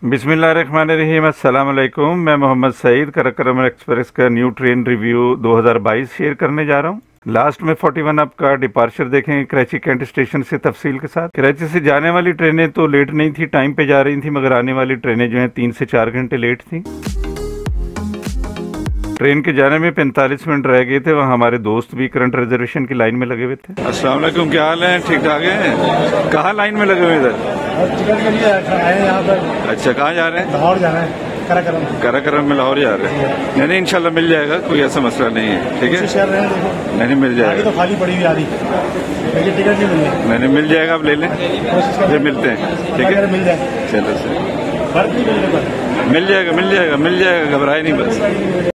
बिस्मिल्लाहिर्रहमानिर्रहीम। अस्सलाम वालेकुम। मैं मोहम्मद सईद कराकरम एक्सप्रेस का न्यू ट्रेन रिव्यू 2022 शेयर करने जा रहा हूँ। लास्ट में 41 अप का डिपार्चर देखेंगे कराची कैंट स्टेशन से तफसील के साथ। कराची से जाने वाली ट्रेनें तो लेट नहीं थी, टाइम पे जा रही थी, मगर आने वाली ट्रेनें जो हैं 3 से 4 घंटे लेट थी। ट्रेन के जाने में 45 मिनट रह गए थे। वहाँ हमारे दोस्त भी करंट रिजर्वेशन की लाइन में लगे हुए थे। अस्सलाम वालेकुम, क्या हाल है? ठीक ठाक है? कहाँ लाइन में लगे हुए इधर? टिकट के लिए आए यहाँ पर। अच्छा, कहाँ जा रहे हैं? लाहौर जाना है, कराकरम में लाहौर जा रहे हैं। नहीं, इंशाल्लाह मिल जाएगा, कोई ऐसा मसला नहीं है। ठीक है, शहर रहे देखो। नहीं मिल जाएगा, तो खाली पड़ी हुई आदि, लेकिन टिकट नहीं मिल रही। नहीं मिल जाएगा, आप ले लें, फिर मिलते हैं। ठीक है, मिल जाए, चलो सर, फर्क नहीं मिलने पर मिल जाएगा, मिल जाएगा, मिल जाएगा, घबराए नहीं बस।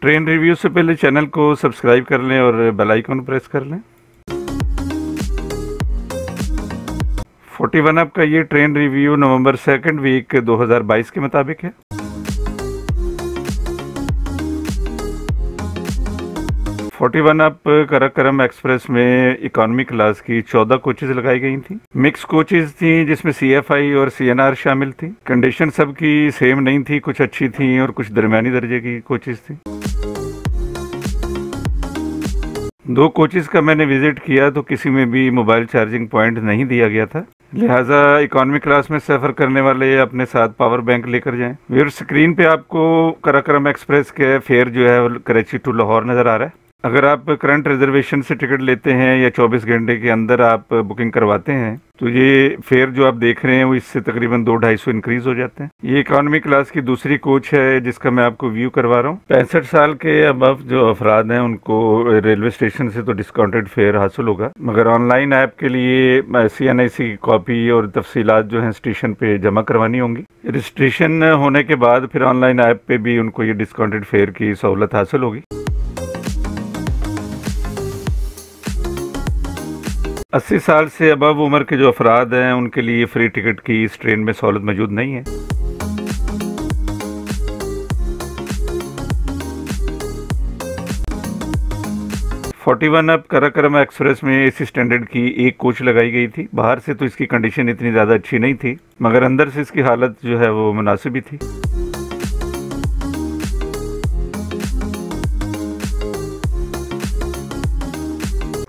ट्रेन रिव्यू से पहले चैनल को सब्सक्राइब कर लें और बेल आइकन प्रेस कर लें। 41 अप का ये ट्रेन रिव्यू नवंबर 2nd वीक 2022 के मुताबिक है। अप कराकरम एक्सप्रेस में इकोनॉमी क्लास की 14 कोचेज लगाई गई थी। मिक्स कोचेज थी जिसमें CFI और CNR शामिल थी। कंडीशन सबकी सेम नहीं थी, कुछ अच्छी थी और कुछ दरमियानी दर्जे की कोचेज थी। 2 कोचेज का मैंने विजिट किया तो किसी में भी मोबाइल चार्जिंग पॉइंट नहीं दिया गया था, लिहाजा इकोनॉमी क्लास में सफ़र करने वाले अपने साथ पावर बैंक लेकर जाएं। व्यूअर, स्क्रीन पे आपको कराकरम एक्सप्रेस के फेयर जो है वो कराची टू लाहौर नज़र आ रहा है। अगर आप करंट रिजर्वेशन से टिकट लेते हैं या 24 घंटे के अंदर आप बुकिंग करवाते हैं तो ये फेयर जो आप देख रहे हैं वो इससे तकरीबन 200-250 इंक्रीज हो जाते हैं। ये इकोनॉमी क्लास की दूसरी कोच है जिसका मैं आपको व्यू करवा रहा हूँ। 65 साल के अबव जो अफराद हैं उनको रेलवे स्टेशन से तो डिस्काउंटेड फेयर हासिल होगा, मगर ऑनलाइन ऐप के लिए CNIC की कॉपी और तफसीलात जो हैं स्टेशन पे जमा करवानी होंगी। रजिस्ट्रेशन होने के बाद फिर ऑनलाइन ऐप पे भी उनको ये डिस्काउंटेड फेयर की सहूलत हासिल होगी। 80 साल से अबव उम्र के जो अफराद हैं उनके लिए फ्री टिकट की इस ट्रेन में सहूलत मौजूद नहीं है। अप कराकरम एक्सप्रेस में AC स्टैंडर्ड की 1 कोच लगाई गई थी। बाहर से तो इसकी कंडीशन इतनी ज़्यादा अच्छी नहीं थी, मगर अंदर से इसकी हालत जो है वो मुनासिब ही थी।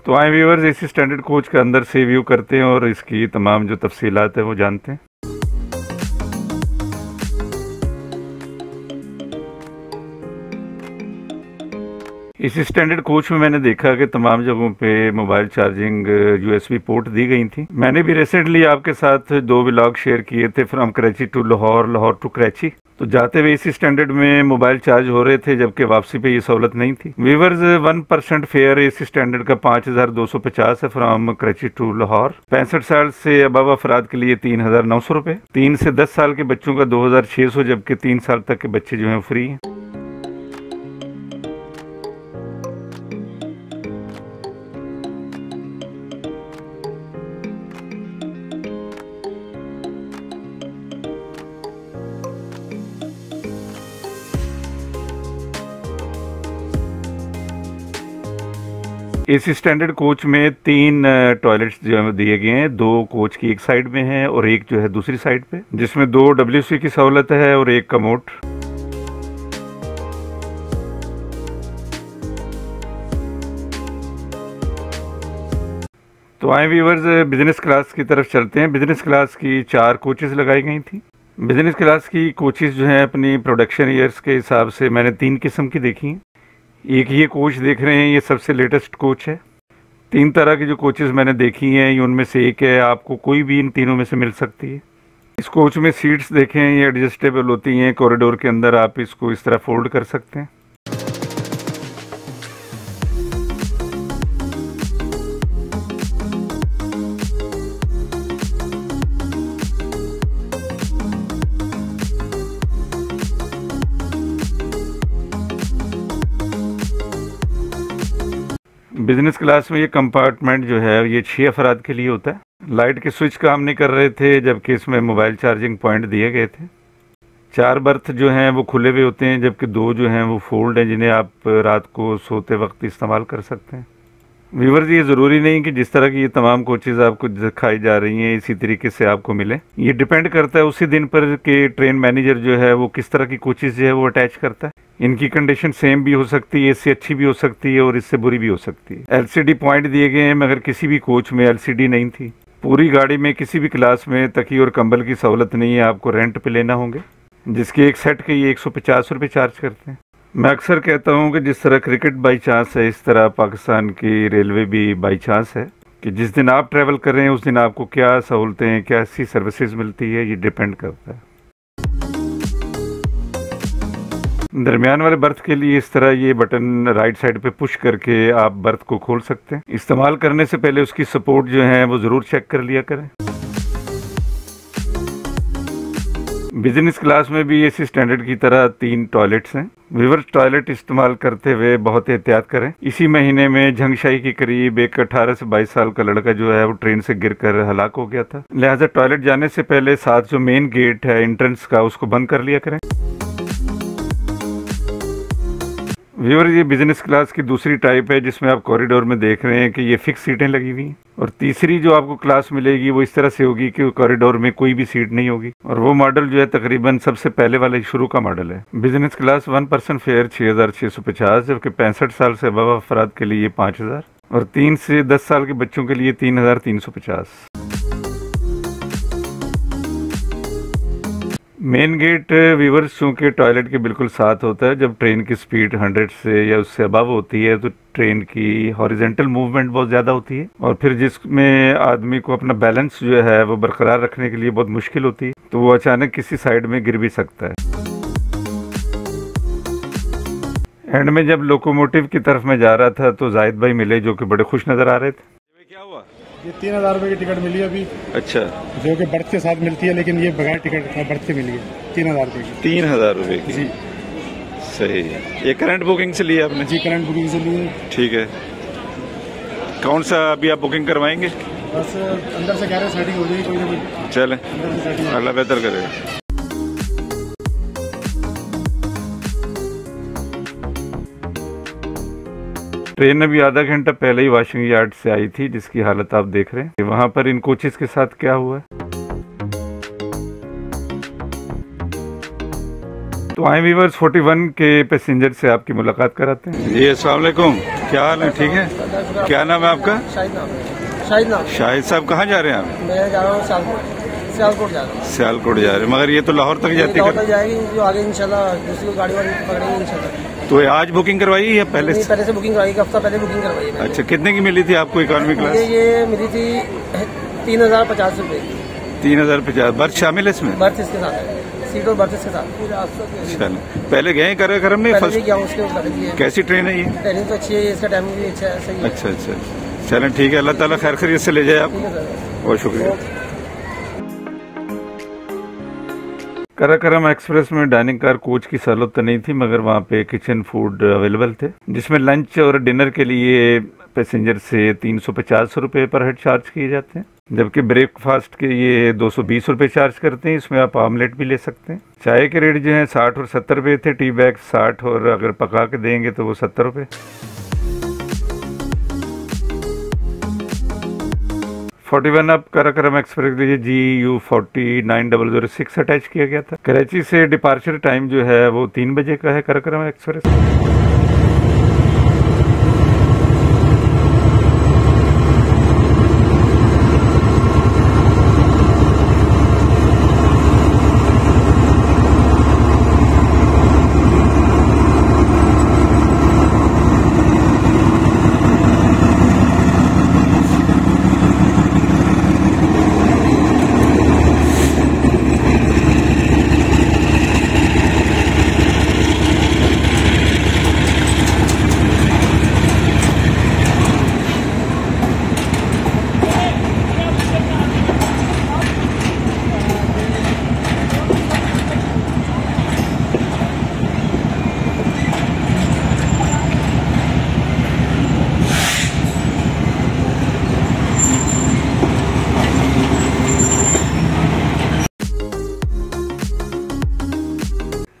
तो आए व्यूअर्स, AC स्टैंडर्ड कोच का अंदर से व्यू करते हैं और इसकी तमाम जो तफसीलात है वो जानते हैं। इस स्टैंडर्ड कोच में मैंने देखा कि तमाम जगहों पे मोबाइल चार्जिंग USB पोर्ट दी गई थी। मैंने भी रिसेंटली आपके साथ 2 व्लॉग शेयर किए थे, from Karachi to Lahore, Lahore to Karachi. तो जाते हुए इसी स्टैंडर्ड में मोबाइल चार्ज हो रहे थे, जबकि वापसी पे ये सहूलत नहीं थी। व्यूअर्स, 1% फेयर AC स्टैंडर्ड का 5250 है फ्रॉम कराची टू लाहौर। 65 साल से अबव अफराद के लिए 3900 रुपए। 3 से 10 साल के बच्चों का 2600, जबकि 3 साल तक के बच्चे जो हैं फ्री हैं। AC स्टैंडर्ड कोच में 3 टॉयलेट्स जो दिए गए हैं। 2 कोच की एक साइड में है और एक जो है दूसरी साइड पे, जिसमें 2 WC की सहूलत है और एक कमोड। तो आए व्यूअर्स, बिजनेस क्लास की तरफ चलते हैं। बिजनेस क्लास की 4 कोचेज लगाई गई थी। बिजनेस क्लास की कोचेज जो हैं अपनी प्रोडक्शन ईयर्स के हिसाब से मैंने 3 किस्म की देखी हैं। एक ये कोच देख रहे हैं, ये सबसे लेटेस्ट कोच है। 3 तरह की जो कोचेज़ मैंने देखी हैं, ये उनमें से एक है, आपको कोई भी इन तीनों में से मिल सकती है। इस कोच में सीट्स देखें, ये एडजस्टेबल होती हैं। कॉरिडोर के अंदर आप इसको इस तरह फोल्ड कर सकते हैं। बिजनेस क्लास में ये कंपार्टमेंट जो है ये 6 अफराद के लिए होता है। लाइट के स्विच काम नहीं कर रहे थे, जबकि इसमें मोबाइल चार्जिंग पॉइंट दिए गए थे। 4 बर्थ जो हैं वो खुले हुए होते हैं, जबकि 2 जो हैं वो फोल्ड हैं, जिन्हें आप रात को सोते वक्त इस्तेमाल कर सकते हैं। व्यूअर्स, ये ज़रूरी नहीं कि जिस तरह की ये तमाम कोचेज़ आपको दिखाई जा रही हैं इसी तरीके से आपको मिले। ये डिपेंड करता है उसी दिन पर कि ट्रेन मैनेजर जो है वो किस तरह की कोचेज़ जो है वो अटैच करता है। इनकी कंडीशन सेम भी हो सकती है, इससे अच्छी भी हो सकती है और इससे बुरी भी हो सकती है। एलसीडी पॉइंट दिए गए हैं मगर किसी भी कोच में एलसीडी नहीं थी। पूरी गाड़ी में किसी भी क्लास में तकिए और कंबल की सहूलत नहीं है, आपको रेंट पे लेना होंगे, जिसके एक सेट के ये 150 रुपये चार्ज करते हैं। मैं अक्सर कहता हूँ कि जिस तरह क्रिकेट बाई चांस है, इस तरह पाकिस्तान की रेलवे भी बाई चांस है कि जिस दिन आप ट्रैवल कर रहे हैं उस दिन आपको क्या सहूलतें, क्या सी सर्विसेज मिलती है, ये डिपेंड करता है। दरमियान वाले बर्थ के लिए इस तरह ये बटन राइट साइड पे पुश करके आप बर्थ को खोल सकते हैं। इस्तेमाल करने से पहले उसकी सपोर्ट जो है वो ज़रूर चेक कर लिया करें। बिजनेस क्लास में भी इसी स्टैंडर्ड की तरह 3 टॉयलेट्स हैं। व्यूअर्स, टॉयलेट इस्तेमाल करते हुए बहुत एहतियात करें। इसी महीने में झंगशाई के करीब एक 18 से 22 साल का लड़का जो है वो ट्रेन से गिरकर हलाक हो गया था। लिहाजा टॉयलेट जाने से पहले साथ जो मेन गेट है एंट्रेंस का, उसको बंद कर लिया करें। व्यूअर, ये बिजनेस क्लास की दूसरी टाइप है जिसमें आप कॉरिडोर में देख रहे हैं कि ये फिक्स सीटें लगी हुई हैं, और तीसरी जो आपको क्लास मिलेगी वो इस तरह से होगी कि कॉरिडोर में कोई भी सीट नहीं होगी, और वो मॉडल जो है तकरीबन सबसे पहले वाले शुरू का मॉडल है। बिजनेस क्लास 1 पर्सन फेयर 6650, जबकि 65 साल से अबव अफराद के लिए 5000 और 3 से 10 साल के बच्चों के लिए 3350। मेन गेट व्यूअर्स चूँकि टॉयलेट के बिल्कुल साथ होता है, जब ट्रेन की स्पीड 100 से या उससे अबव होती है तो ट्रेन की हॉरिजेंटल मूवमेंट बहुत ज़्यादा होती है, और फिर जिसमें आदमी को अपना बैलेंस जो है वो बरकरार रखने के लिए बहुत मुश्किल होती है, तो वो अचानक किसी साइड में गिर भी सकता है। एंड में जब लोकोमोटिव की तरफ में जा रहा था तो जाहिद भाई मिले जो कि बड़े खुश नज़र आ रहे थे। क्या हुआ? ये 3000 रुपये की टिकट मिली अभी। अच्छा, जो कि बर्थ के साथ मिलती है, लेकिन ये बगैर टिकट का बर्थ के मिली है 3000 रुपये की। 3000 रुपये की? जी सही है। ये करंट बुकिंग से लिया आपने? जी, करंट बुकिंग से लिए। ठीक है। कौन सा अभी आप बुकिंग करवाएंगे? बस अंदर से कह रहे सेटिंग हो जाएगी कोई ना कोई। चलें, अंदर से सेटिंग अल्लाह बेहतर करेगा। ट्रेन अभी आधा घंटा पहले ही वॉशिंग यार्ड से आई थी, जिसकी हालत आप देख रहे हैं। वहां पर इन कोचेस के साथ क्या हुआ है, तो आए व्यूअर्स 41 के पैसेंजर से आपकी मुलाकात कराते हैं। जी अस्सलाम वालेकुम, क्या हाल है? ठीक है। क्या नाम है आपका? शाहिद नाम। शाहिद साहब, कहाँ जा रहे हैं आप? मैं जा रहा हूँ सियालकोट जा रहा हूँ। सियालकोट जा रहे हैं, मगर ये तो लाहौर तक जाती है। लाहौर तक जाएगी, जो आगे इंशाल्लाह दूसरी गाड़ी वाली पकड़ेंगे इंशाल्लाह। तो आज बुकिंग करवाई या पहले से? पहले से बुकिंग करवाई, हफ्ता पहले बुकिंग करवाई है। अच्छा, कितने की मिली थी आपको इकोनॉमी क्लास? ये मिली थी 3050 रुपये। 3050। बर्थ शामिल है इसमें? बर्थ इसके साथ है, सीट और बर्थ इसके साथ। चलो, पहले गए कार्यक्रम में? फर्स्ट गया उसके। कैसी ट्रेन है ये? ट्रेनिंग तो अच्छी है, इसका टाइमिंग भी अच्छा है, सही है। अच्छा अच्छा, चलें ठीक है। अल्लाह ताला खैर खैरियत से ले जाए आप। बहुत शुक्रिया। काराकोरम एक्सप्रेस में डाइनिंग कार कोच की सहूलत तो नहीं थी, मगर वहाँ पे किचन फूड अवेलेबल थे, जिसमें लंच और डिनर के लिए पैसेंजर से 350 रुपये पर हेड चार्ज किए जाते हैं, जबकि ब्रेकफास्ट के ये 220 रुपये चार्ज करते हैं। इसमें आप आमलेट भी ले सकते हैं। चाय के रेट जो हैं 60 और 70 रुपये थे, टी बैग 60, और अगर पका के देंगे तो वो 70 रुपये। 41 अब काराकोरम एक्सप्रेस के लिए GU 49006 अटैच किया गया था। कराची से डिपार्चर टाइम जो है वो 3 बजे का है काराकोरम एक्सप्रेस।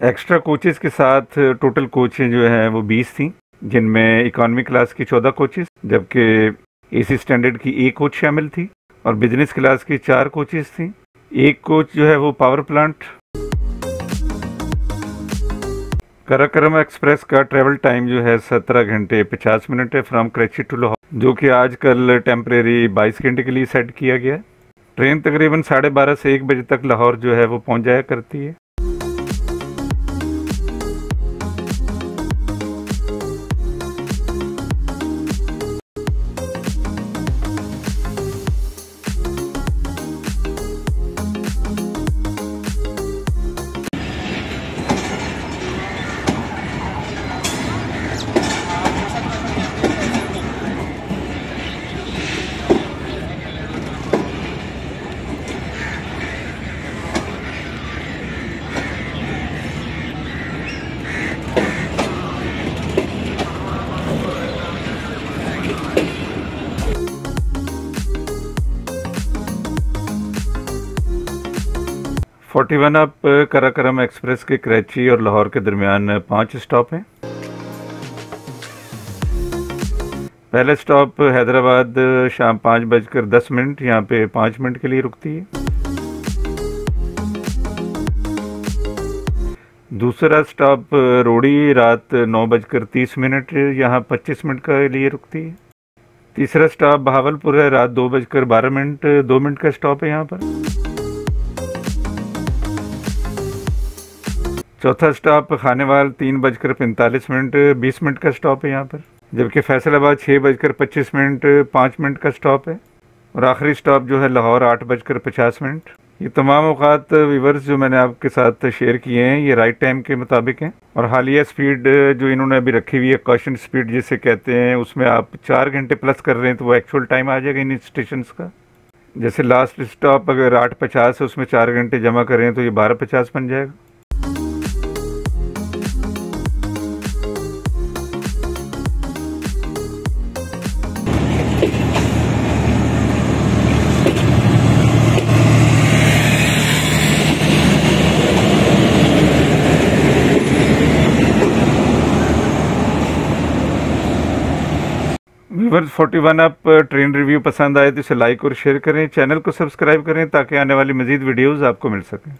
एक्स्ट्रा कोचेस के साथ टोटल कोचें जो हैं वो 20 थी। जिनमें इकॉनमी क्लास की 14 कोचेस, जबकि एसी स्टैंडर्ड की 1 कोच शामिल थी और बिजनेस क्लास की 4 कोचेस थी। एक कोच जो है वो पावर प्लांट। काराकोरम एक्सप्रेस का ट्रेवल टाइम जो है 17 घंटे 50 मिनट है फ्रॉम कराची टू लाहौर, जो कि आजकल टेम्परेरी 22 घंटे के लिए सेट किया गया है। ट्रेन तकरीबन 12:30 से 1 बजे तक लाहौर जो है वो पहुंच जाया करती है। Forty one up Karakoram express के कराची और लाहौर के दरमियान 5 स्टॉप हैं। पहला स्टॉप हैदराबाद शाम 5:10 यहाँ पे 5 मिनट के लिए रुकती है। दूसरा स्टॉप रोड़ी रात 9:30 यहाँ 25 मिनट के लिए रुकती है। तीसरा स्टॉप बहावलपुर है, रात 2:12 2 मिनट का स्टॉप है यहाँ पर। चौथा स्टॉप खानेवाल 3:45 20 मिनट का स्टॉप है यहाँ पर, जबकि फैसलाबाद 6:25 5 मिनट का स्टॉप है। और आखिरी स्टॉप जो है लाहौर 8:50। ये तमाम औकात व्यूवर्स जो मैंने आपके साथ शेयर किए हैं ये राइट टाइम के मुताबिक हैं। और हालिया स्पीड जो इन्होंने अभी रखी हुई है कॉशन स्पीड जिसे कहते हैं, उसमें आप 4 घंटे प्लस कर रहे हैं तो वो एक्चुअल टाइम आ जाएगा इन स्टेशन का। जैसे लास्ट स्टॉप अगर 8:50 है उसमें 4 घंटे जमा करें तो ये 12:50 बन जाएगा। व्यूअर्स 41 अप ट्रेन रिव्यू पसंद आए तो इसे लाइक और शेयर करें, चैनल को सब्सक्राइब करें ताकि आने वाली मज़ीद वीडियोज़ आपको मिल सकें।